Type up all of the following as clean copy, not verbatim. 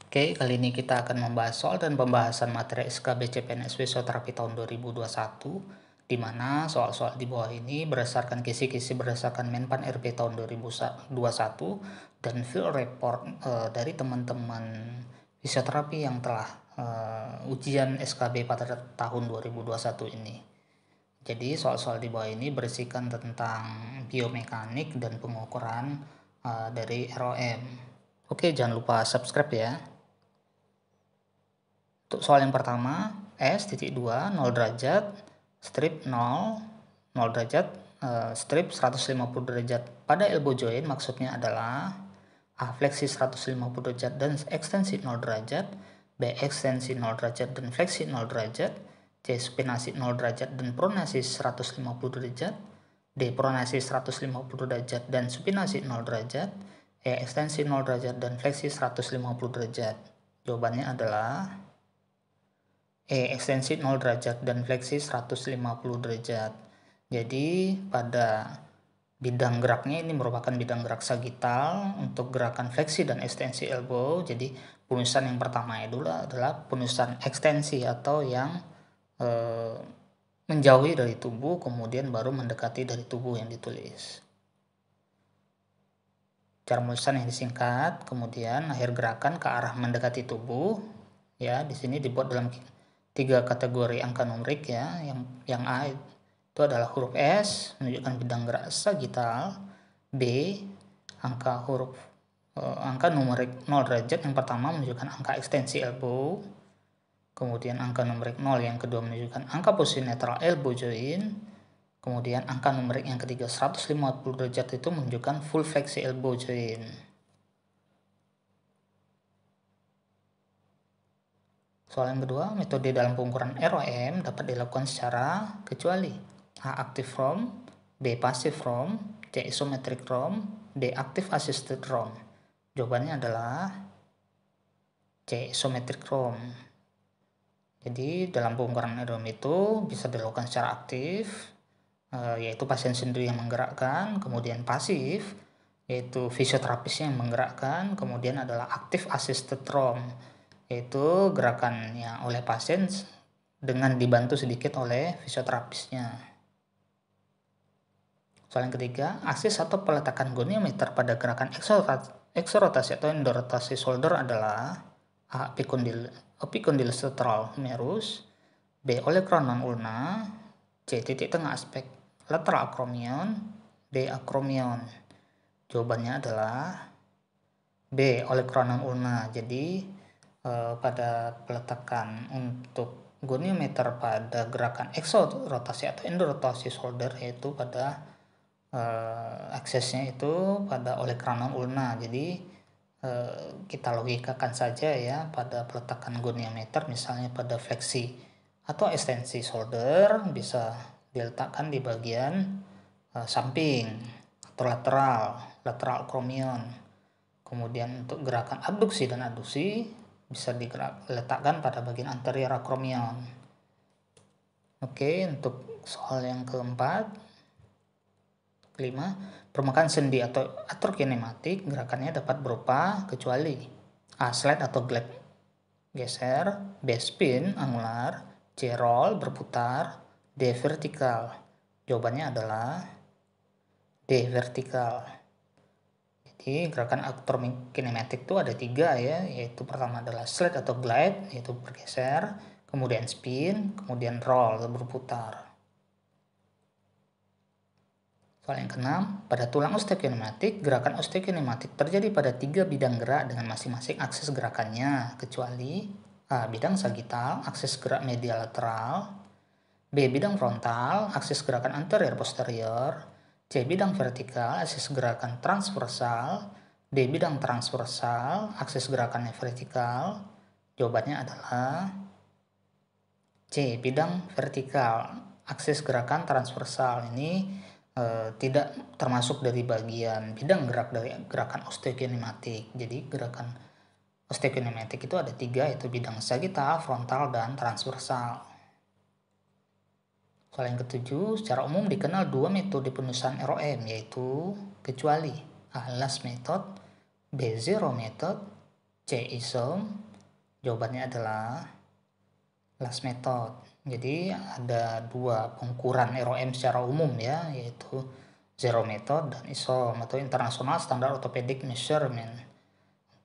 Oke, kali ini kita akan membahas soal dan pembahasan materi SKB CPNS Fisioterapi tahun 2021, di mana soal-soal di bawah ini berdasarkan kisi-kisi berdasarkan Menpan RB tahun 2021 dan field report dari teman-teman fisioterapi yang telah ujian SKB pada tahun 2021 ini. Jadi soal-soal di bawah ini berisikan tentang biomekanik dan pengukuran dari ROM. Oke, jangan lupa subscribe ya. Untuk soal yang pertama, S.2 0 derajat, strip 0 derajat, strip 150 derajat pada elbow joint maksudnya adalah A. Fleksi 150 derajat dan ekstensi 0 derajat, B. Ekstensi 0 derajat dan fleksi 0 derajat, C. Supinasi 0 derajat dan pronasi 150 derajat, D. Pronasi 150 derajat dan supinasi 0 derajat, E. Ekstensi 0 derajat dan fleksi 150 derajat. Jawabannya adalah ekstensi 0 derajat dan fleksi 150 derajat. Jadi pada bidang geraknya ini merupakan bidang gerak sagital untuk gerakan fleksi dan ekstensi elbow. Jadi penulisan yang pertama dulu adalah penulisan ekstensi atau yang menjauhi dari tubuh, kemudian baru mendekati dari tubuh yang ditulis. Cara penulisan yang disingkat, kemudian akhir gerakan ke arah mendekati tubuh. Ya, di sini dibuat dalam 3 kategori angka numerik ya. Yang A itu adalah huruf S menunjukkan bidang gerak sagital, B angka numerik 0 derajat yang pertama menunjukkan angka ekstensi elbow, kemudian angka numerik 0 yang kedua menunjukkan angka posisi netral elbow joint, kemudian angka numerik yang ketiga 150 derajat itu menunjukkan full fleksi elbow joint. Soal yang kedua, metode dalam pengukuran ROM dapat dilakukan secara kecuali A. Active ROM, B. Passive ROM, C. Isometric ROM, D. Active Assisted ROM. Jawabannya adalah C. Isometric ROM. Jadi dalam pengukuran ROM itu bisa dilakukan secara aktif, yaitu pasien sendiri yang menggerakkan, kemudian pasif, yaitu fisioterapis yang menggerakkan, kemudian adalah Active Assisted ROM, yaitu gerakannya oleh pasien dengan dibantu sedikit oleh fisioterapisnya. Soal yang ketiga, aksis atau peletakan goniometer pada gerakan eksorotasi atau endorotasi shoulder adalah A. Epicondylus lateral humerus, B. olecranon ulna, C. titik tengah aspek lateral acromion, D. acromion. Jawabannya adalah B. olecranon ulna. Jadi pada peletakan untuk goniometer pada gerakan exorotasi atau endorotasi shoulder, yaitu pada aksesnya itu pada olecranon ulna. Jadi kita logikakan saja ya, pada peletakan goniometer misalnya pada fleksi atau ekstensi shoulder bisa diletakkan di bagian samping atau lateral acromion. Kemudian untuk gerakan abduksi dan aduksi bisa diletakkan pada bagian anterior acromion. Oke, untuk soal yang kelima, permukaan sendi atau atrokinematik gerakannya dapat berupa kecuali A. Slide atau glide geser, B. Spin angular, C. Roll berputar, D. Vertikal. Jawabannya adalah D. Vertikal. Jadi gerakan atrokinematik itu ada 3 ya, yaitu pertama adalah slide atau glide, yaitu bergeser, kemudian spin, kemudian roll atau berputar. Soal yang keenam, pada tulang osteokinematik, gerakan osteokinematik terjadi pada 3 bidang gerak dengan masing-masing akses gerakannya, kecuali A. Bidang sagital, akses gerak medial lateral, B. Bidang frontal, akses gerakan anterior posterior, C. Bidang vertikal, akses gerakan transversal, D. Bidang transversal, akses gerakannya vertikal. Jawabannya adalah C. Bidang vertikal, akses gerakan transversal. Ini tidak termasuk dari bagian bidang gerak dari gerakan osteokinematik. Jadi gerakan osteokinematik itu ada 3, yaitu bidang sagital, frontal, dan transversal. Soal yang ketujuh, secara umum dikenal 2 metode penulisan ROM, yaitu kecuali A. Last method, B. Zero method, C. Isom. Jawabannya adalah last method. Jadi ada dua pengukuran ROM secara umum ya, yaitu zero method dan isom atau International Standard Orthopedic Measurement.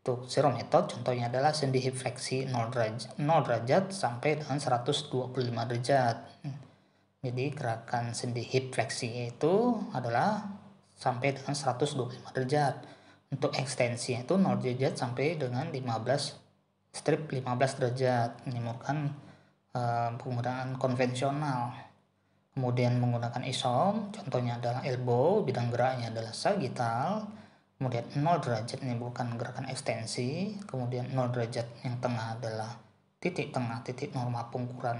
Untuk zero method contohnya adalah sendi hip fleksi 0 derajat sampai dengan 125 derajat. Jadi gerakan sendi hip fleksi itu adalah sampai dengan 125 derajat. Untuk ekstensi itu 0 derajat sampai dengan 15 derajat. Ini merupakan penggunaan konvensional. Kemudian menggunakan isom, contohnya adalah elbow, bidang geraknya adalah sagittal. Kemudian 0 derajat ini bukan gerakan ekstensi. Kemudian 0 derajat yang tengah adalah titik tengah, titik norma pengukuran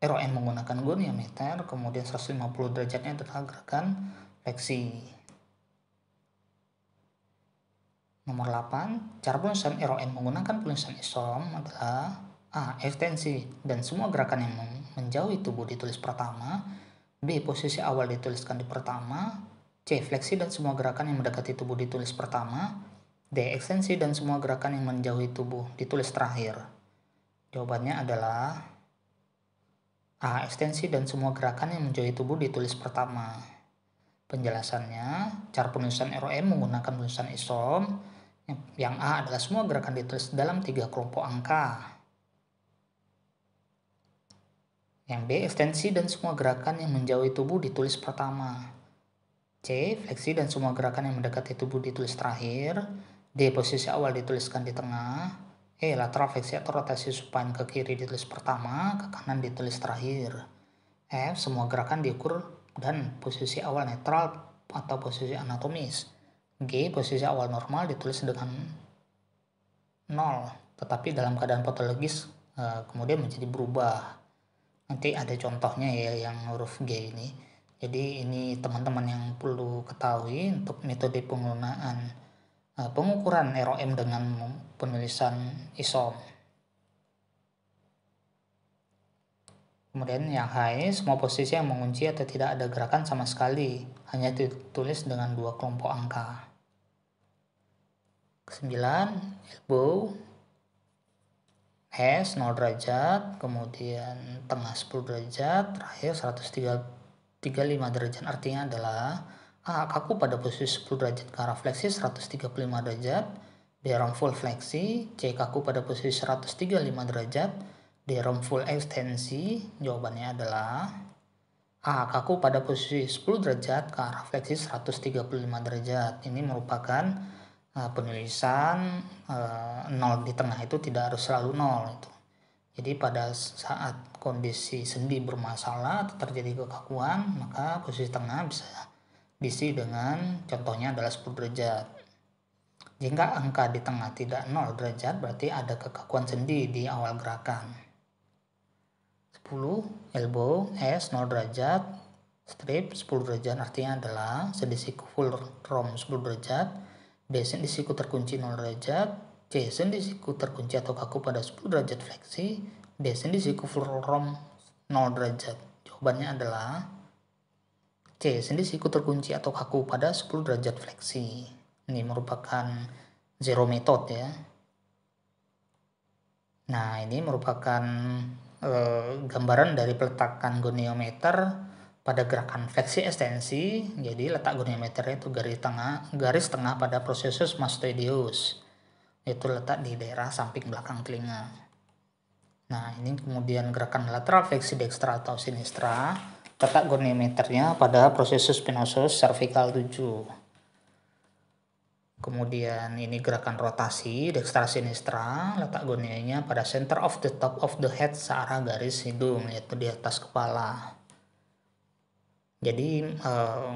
ROM menggunakan goniometer. Kemudian 150 derajatnya adalah gerakan fleksi. Nomor 8, cara penulisan ROM menggunakan penulisan isom adalah A. Ekstensi dan semua gerakan yang menjauhi tubuh ditulis pertama. B. Posisi awal dituliskan di pertama. C. Fleksi dan semua gerakan yang mendekati tubuh ditulis pertama. D. Ekstensi dan semua gerakan yang menjauhi tubuh ditulis terakhir. Jawabannya adalah A. Ekstensi dan semua gerakan yang menjauhi tubuh ditulis pertama. Penjelasannya, cara penulisan ROM menggunakan penulisan isom. Yang A adalah semua gerakan ditulis dalam 3 kelompok angka. Yang B, ekstensi dan semua gerakan yang menjauhi tubuh ditulis pertama. C, fleksi dan semua gerakan yang mendekati tubuh ditulis terakhir. D, posisi awal dituliskan di tengah. E, lateral fleksi atau rotasi supine ke kiri ditulis pertama, ke kanan ditulis terakhir. F, semua gerakan diukur dan posisi awal netral atau posisi anatomis. G, posisi awal normal ditulis dengan 0, tetapi dalam keadaan patologis kemudian menjadi berubah. Nanti ada contohnya ya yang huruf G ini. Jadi ini teman-teman yang perlu ketahui untuk metode penggunaan pengukuran ROM dengan penulisan isom. Kemudian yang H, semua posisi yang mengunci atau tidak ada gerakan sama sekali, hanya ditulis dengan 2 kelompok angka. 9, elbow, S 0 derajat, kemudian tengah 10 derajat, terakhir 135 derajat. Artinya adalah A. Kaku pada posisi 10 derajat ke arah fleksi 135 derajat. B. ROM full fleksi. C. Kaku pada posisi 135 derajat. D. ROM full ekstensi. Jawabannya adalah A. Kaku pada posisi 10 derajat ke arah fleksi 135 derajat. Ini merupakan penulisan 0 di tengah itu tidak harus selalu 0 itu. Jadi pada saat kondisi sendi bermasalah atau terjadi kekakuan, maka posisi tengah bisa diisi dengan contohnya adalah 10 derajat. Jika angka di tengah tidak 0 derajat, berarti ada kekakuan sendi di awal gerakan. 10, elbow, S 0 derajat, strip 10 derajat artinya adalah sendi siku full ROM 10 derajat. B. Sendi siku terkunci 0 derajat. C. Sendi siku terkunci atau kaku pada 10 derajat fleksi. D. Sendi siku full ROM 0 derajat. Jawabannya adalah C. Sendi siku terkunci atau kaku pada 10 derajat fleksi. Ini merupakan zero method ya. Nah, ini merupakan gambaran dari peletakan goniometer pada gerakan fleksi ekstensi. Jadi letak goniometernya itu garis tengah pada processus mastoideus, yaitu letak di daerah samping belakang telinga. Nah, ini kemudian gerakan lateral fleksi dextra atau sinistra, letak goniometernya pada processus spinosus cervical 7. Kemudian ini gerakan rotasi dextra sinistra, letak gonionya pada center of the top of the head searah garis hidung, yaitu di atas kepala. Jadi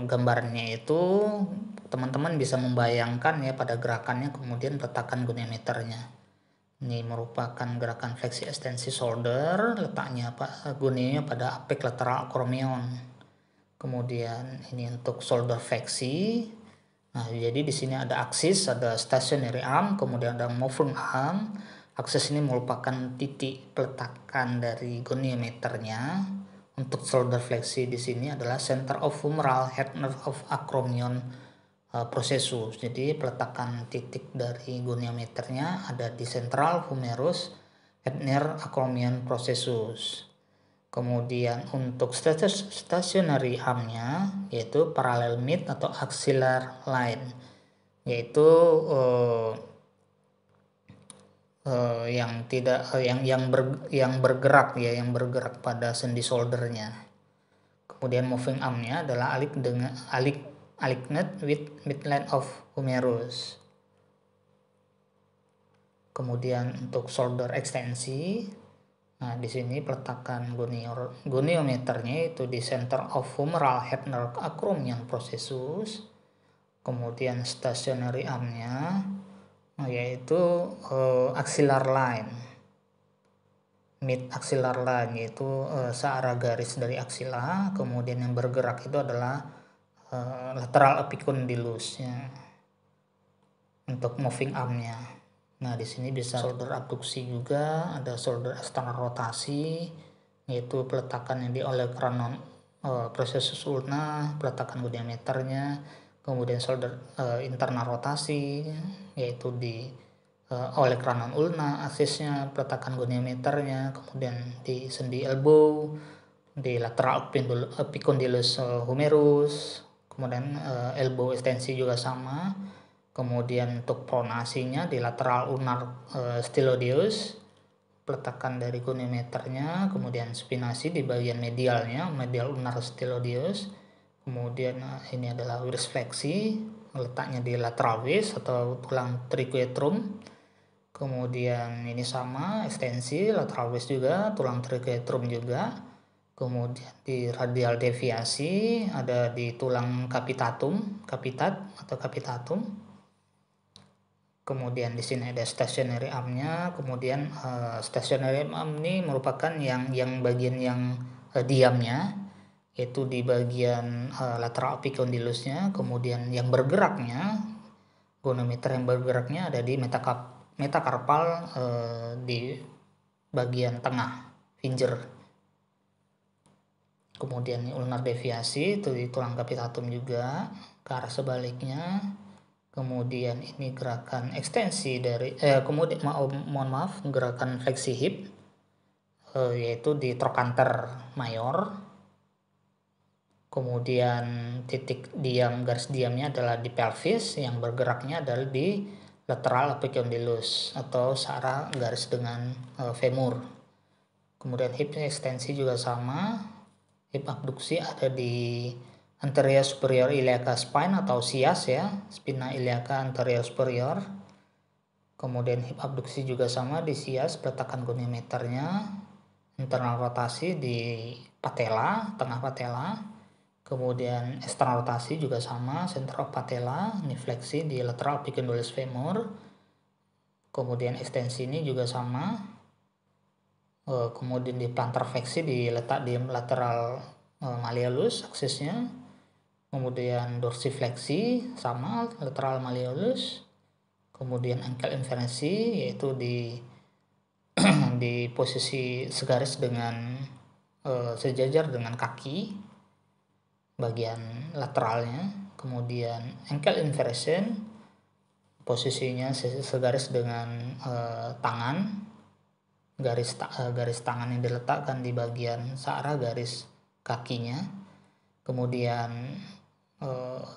gambarnya itu teman-teman bisa membayangkan ya pada gerakannya, kemudian letakkan goniometernya. Ini merupakan gerakan fleksi ekstensi shoulder, letaknya gonionya pada apex lateral acromion. Kemudian ini untuk shoulder fleksi. Nah, jadi di sini ada aksis, ada stationary arm, kemudian ada moving arm. Aksis ini merupakan titik peletakan dari goniometernya. Untuk shoulder fleksi di sini adalah center of femoral head nerve of acromion processus. Jadi peletakan titik dari goniometernya ada di central humerus near acromion processus. Kemudian untuk stationary arm-nya yaitu parallel mid atau axillar line, yaitu yang bergerak ya, yang bergerak pada sendi shouldernya. Kemudian moving arm-nya adalah aligned with midline of humerus. Kemudian untuk shoulder ekstensi, nah di sini peletakan goniometernya itu di center of humeral head near acromion processus. Kemudian stationary arm-nya yaitu axillar line, mid axillar line, yaitu searah garis dari aksila. Kemudian yang bergerak itu adalah lateral epicondylus ya, untuk moving arm-nya. Nah di sini bisa shoulder abduksi juga, ada shoulder external rotasi, yaitu peletakan yang di olecranon processus ulna, peletakan goniometernya. Kemudian shoulder internal rotasi, yaitu di olecranon ulna aksisnya, peletakan goniometernya. Kemudian di sendi elbow, di lateral epicondylus humerus. Kemudian elbow ekstensi juga sama. Kemudian untuk pronasinya di lateral ulnar stylodeus, peletakan dari goniometernya. Kemudian spinasi di bagian medialnya, medial ulnar stylodeus. Kemudian ini adalah wiris fleksi, letaknya di lateral vis atau tulang triquetrum. Kemudian ini sama, ekstensi lateral vis juga, tulang triquetrum juga. Kemudian di radial deviasi ada di tulang kapitat atau capitatum. Kemudian di sini ada stationary arm-nya. Kemudian stationary arm ini merupakan yang bagian yang diamnya, yaitu di bagian lateral epicondylusnya. Kemudian yang bergeraknya, goniometer yang bergeraknya ada di metakarpal di bagian tengah finger. Kemudian ulnar deviasi itu di tulang capitatum juga ke arah sebaliknya. Kemudian ini gerakan ekstensi dari gerakan fleksi hip, yaitu di trochanter mayor. Kemudian titik diam, garis diamnya adalah di pelvis, yang bergeraknya adalah di lateral epicondylus atau searah garis dengan femur. Kemudian hip ekstensi juga sama, hip abduksi ada di anterior superior iliaca spine atau SIAS ya, spina iliaca anterior superior. Kemudian hip abduksi juga sama di SIAS, peletakan goniometernya, internal rotasi di patella, tengah patella. Kemudian external rotasi juga sama, center of patella, ini fleksi di lateral epicondylus femur. Kemudian ekstensi ini juga sama. Kemudian di plantar fleksi diletak di lateral malleolus aksesnya. Kemudian dorsifleksi sama, lateral malleolus. Kemudian ankle inversi, yaitu di di posisi segaris dengan sejajar dengan kaki bagian lateralnya. Kemudian ankle inversion, posisinya segaris dengan tangan, garis tangan yang diletakkan di bagian searah garis kakinya. Kemudian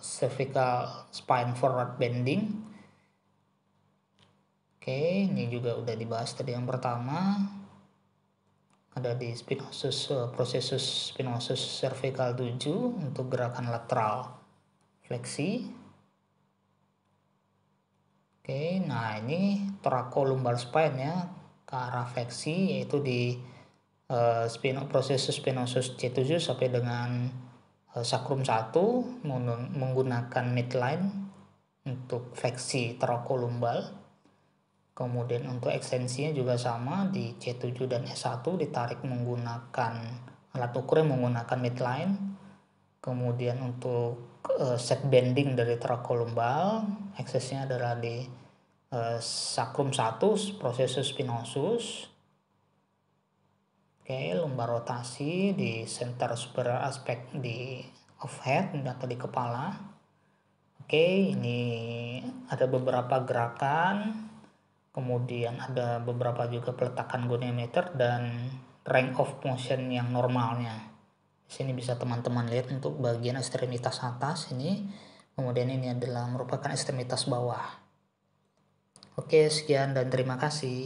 cervical spine forward bending. Oke, ini juga udah dibahas tadi yang pertama. Ada di processus spinosus cervical 7 untuk gerakan lateral fleksi. Oke, nah ini thoracolumbar spine ya, ke arah fleksi, yaitu di processus spinosus C7 sampai dengan sacrum 1 menggunakan midline untuk fleksi thoracolumbar. Kemudian untuk ekstensinya juga sama, di C7 dan S1 ditarik menggunakan alat ukur yang menggunakan midline. Kemudian untuk set bending dari thoracolumbar, aksesnya adalah di sacrum 1, processus spinosus. Oke, lumbar rotasi di center superior aspect of head atau di kepala. Oke, ini ada beberapa gerakan, kemudian ada beberapa juga peletakan goniometer dan range of motion yang normalnya. Di sini bisa teman-teman lihat untuk bagian ekstremitas atas ini, kemudian ini adalah merupakan ekstremitas bawah. Oke, sekian dan terima kasih.